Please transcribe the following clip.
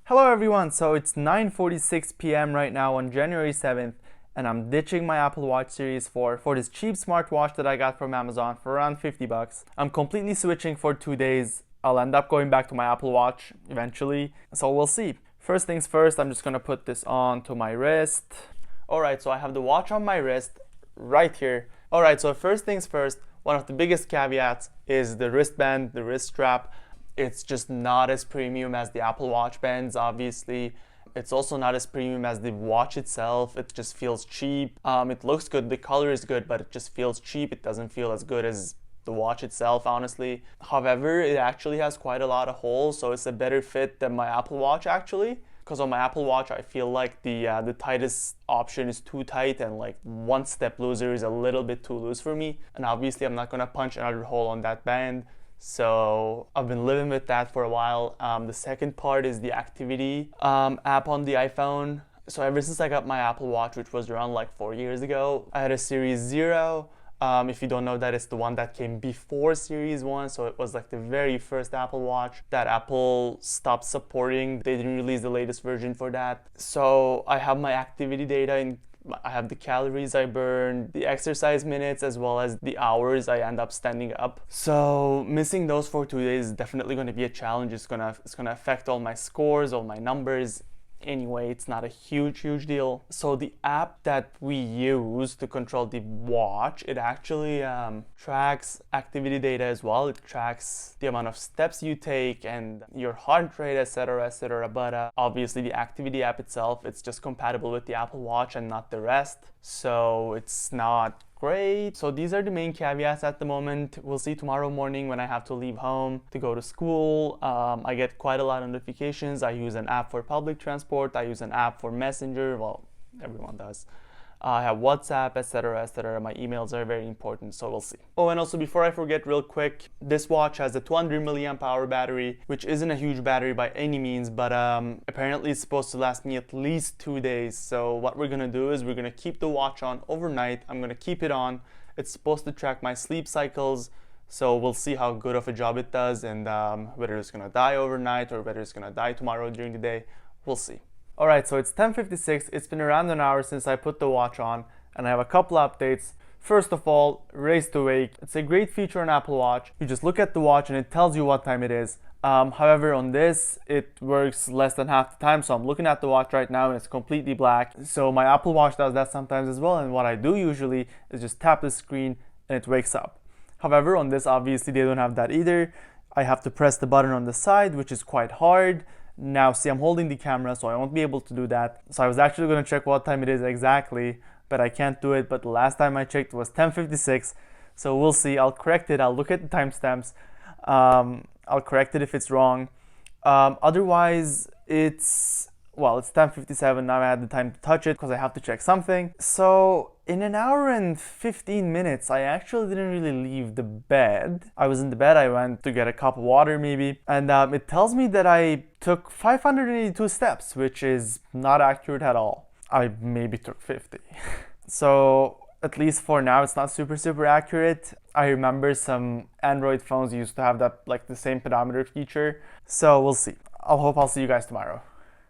Hello everyone, so it's 9:46 p.m. right now on January 7th, and I'm ditching my Apple Watch Series 4 for this cheap smartwatch that I got from Amazon for around 50 bucks. I'm completely switching for 2 days. I'll end up going back to my Apple Watch eventually, so we'll see. First things first, I'm just gonna put this on to my wrist. Alright, so I have the watch on my wrist right here. Alright, so first things first, one of the biggest caveats is the wristband, the wrist strap. It's just not as premium as the Apple Watch bands, obviously. It's also not as premium as the watch itself. It just feels cheap. It looks good, the color is good, but it just feels cheap. It doesn't feel as good as the watch itself, honestly. However, it actually has quite a lot of holes, so it's a better fit than my Apple Watch actually. Because on my Apple Watch, I feel like the tightest option is too tight, and like one step looser is a little bit too loose for me. And obviously I'm not gonna punch another hole on that band. So I've been living with that for a while. The second part is the activity app on the iPhone. So ever since I got my Apple Watch, which was around like 4 years ago, I had a Series 0. If you don't know that, it's the one that came before Series 1, so it was like the very first Apple Watch that Apple stopped supporting. They didn't release the latest version for that. So I have my activity data and I have the calories I burn, the exercise minutes, as well as the hours I end up standing up. So missing those for 2 days is definitely going to be a challenge. It's gonna affect all my scores, all my numbers. Anyway, it's not a huge deal. So the app that we use to control the watch, it actually tracks activity data as well. It tracks the amount of steps you take and your heart rate, etc. But obviously the activity app itself, it's just compatible with the Apple Watch and not the rest, so it's not great. So these are the main caveats at the moment. We'll see tomorrow morning when I have to leave home to go to school. I get quite a lot of notifications. I use an app for public transport. I use an app for Messenger. Well, everyone does. I have WhatsApp, etc. My emails are very important, so we'll see. Oh, and also before I forget real quick, this watch has a 200 milliamp hour battery, which isn't a huge battery by any means, but apparently it's supposed to last me at least 2 days. So what we're gonna do is we're gonna keep the watch on overnight. I'm gonna keep it on. It's supposed to track my sleep cycles, so we'll see how good of a job it does, and whether it's gonna die overnight or whether it's gonna die tomorrow during the day. We'll see. Alright, so it's 10:56, it's been around an hour since I put the watch on, and I have a couple updates. First of all, Race to Wake. It's a great feature on Apple Watch. You just look at the watch and it tells you what time it is. However, on this, it works less than half the time, so I'm looking at the watch right now and it's completely black. So my Apple Watch does that sometimes as well, and what I do usually is just tap the screen and it wakes up. However, on this, obviously they don't have that either. I have to press the button on the side, which is quite hard. Now, see, I'm holding the camera, so I won't be able to do that. So I was actually going to check what time it is exactly, but I can't do it. But the last time I checked was 10:56, so we'll see. I'll correct it. I'll look at the timestamps. I'll correct it if it's wrong. Otherwise, it's 10:57. Now I had the time to touch it because I have to check something. So in an hour and 15 minutes, I actually didn't really leave the bed. I was in the bed, I went to get a cup of water maybe, and it tells me that I took 582 steps, which is not accurate at all. I maybe took 50. So at least for now, it's not super accurate. I remember some Android phones used to have that, like the same pedometer feature. So we'll see. I'll see you guys tomorrow.